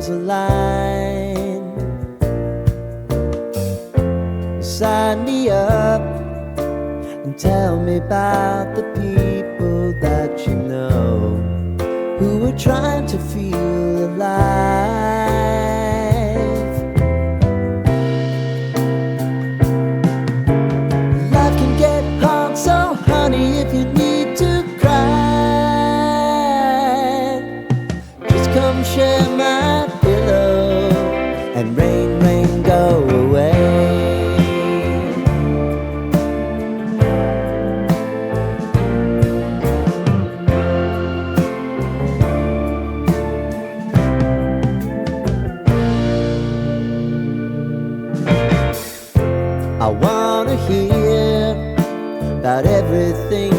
stars align. Sign me up and tell me about the people that you know who are trying to feel alive. Life can get hard, so honey, if you need to cry, just come share my pillow and rain, rain, go away. I wanna hear about everything